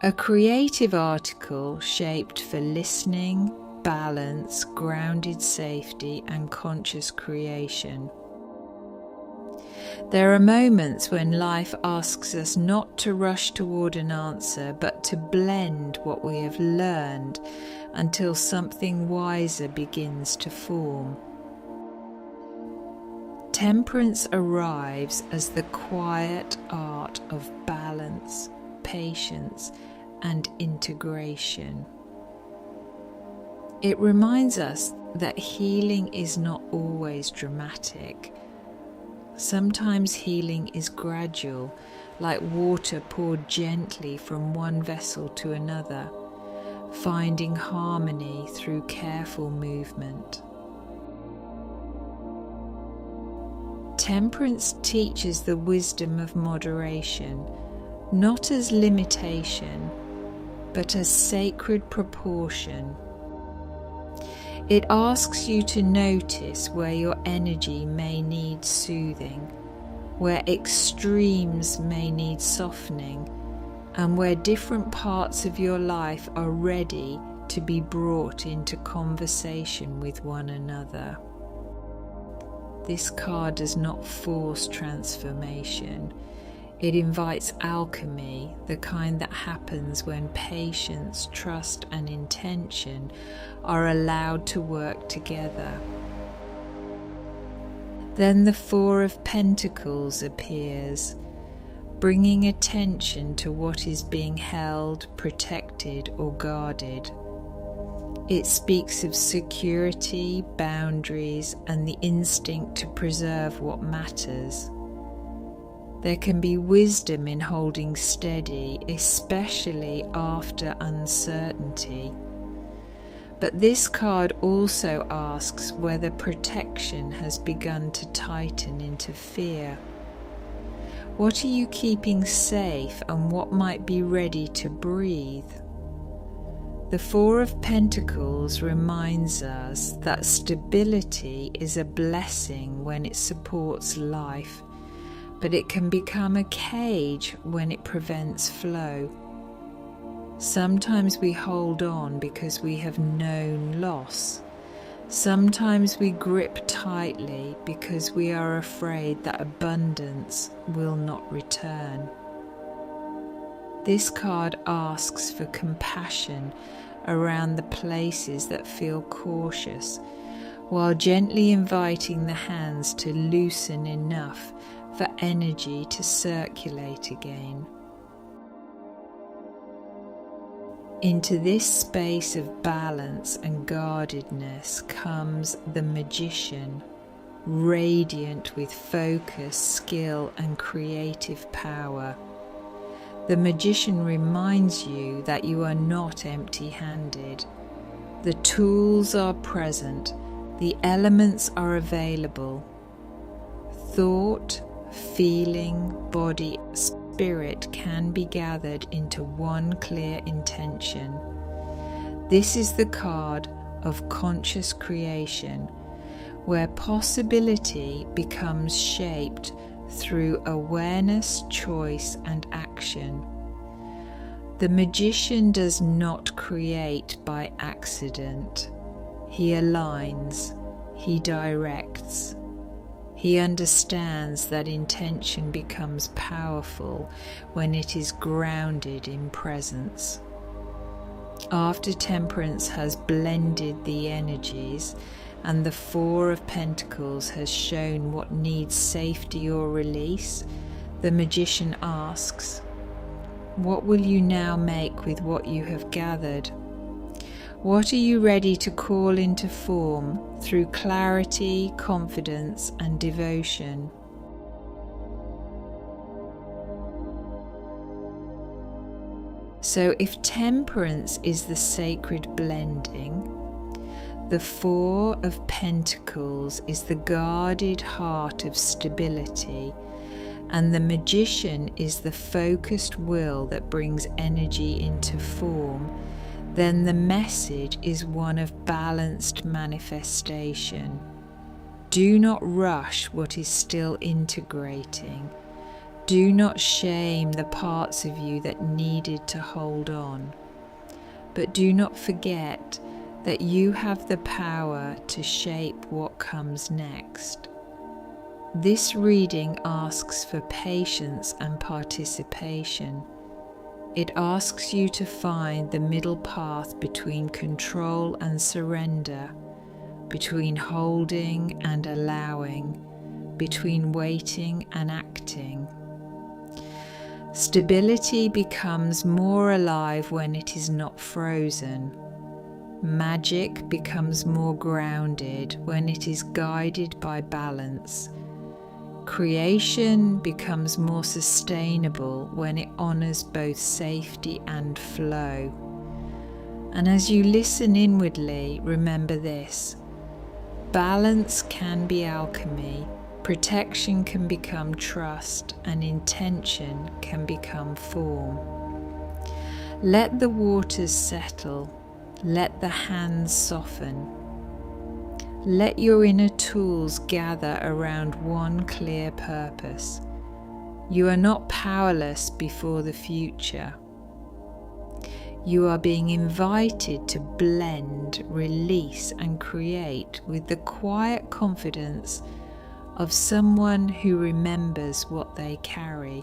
A creative article shaped for listening, balance, grounded safety, and conscious creation. There are moments when life asks us not to rush toward an answer, but to blend what we have learned until something wiser begins to form. Temperance arrives as the quiet art of balance, patience, and integration. It reminds us that healing is not always dramatic. Sometimes healing is gradual, like water poured gently from one vessel to another, finding harmony through careful movement. Temperance teaches the wisdom of moderation, not as limitation, but as sacred proportion. It asks you to notice where your energy may need soothing, where extremes may need softening, and where different parts of your life are ready to be brought into conversation with one another. This card does not force transformation. It invites alchemy, the kind that happens when patience, trust, and intention are allowed to work together. Then the Four of Pentacles appears, bringing attention to what is being held, protected, or guarded. It speaks of security, boundaries, and the instinct to preserve what matters. There can be wisdom in holding steady, especially after uncertainty. But this card also asks whether protection has begun to tighten into fear. What are you keeping safe, and what might be ready to breathe? The Four of Pentacles reminds us that stability is a blessing when it supports life, but it can become a cage when it prevents flow. Sometimes we hold on because we have known loss. Sometimes we grip tightly because we are afraid that abundance will not return. This card asks for compassion around the places that feel cautious, while gently inviting the hands to loosen enough for energy to circulate again. Into this space of balance and guardedness comes the Magician, radiant with focus, skill, and creative power. The Magician reminds you that you are not empty-handed. The tools are present, the elements are available. Thought, feeling, body, spirit can be gathered into one clear intention. This is the card of conscious creation, where possibility becomes shaped through awareness, choice, and action. The Magician does not create by accident. He aligns, he directs. He understands that intention becomes powerful when it is grounded in presence. After Temperance has blended the energies and the Four of Pentacles has shown what needs safety or release, the Magician asks, "What will you now make with what you have gathered? What are you ready to call into form through clarity, confidence, and devotion?" So if Temperance is the sacred blending, the Four of Pentacles is the guarded heart of stability, and the Magician is the focused will that brings energy into form, then the message is one of balanced manifestation. Do not rush what is still integrating. Do not shame the parts of you that needed to hold on, but do not forget that you have the power to shape what comes next. This reading asks for patience and participation. It asks you to find the middle path between control and surrender, between holding and allowing, between waiting and acting. Stability becomes more alive when it is not frozen. Magic becomes more grounded when it is guided by balance. Creation becomes more sustainable when it honors both safety and flow. And as you listen inwardly, remember this: balance can be alchemy, protection can become trust, and intention can become form. Let the waters settle, let the hands soften. Let your inner tools gather around one clear purpose. You are not powerless before the future. You are being invited to blend, release, and create with the quiet confidence of someone who remembers what they carry.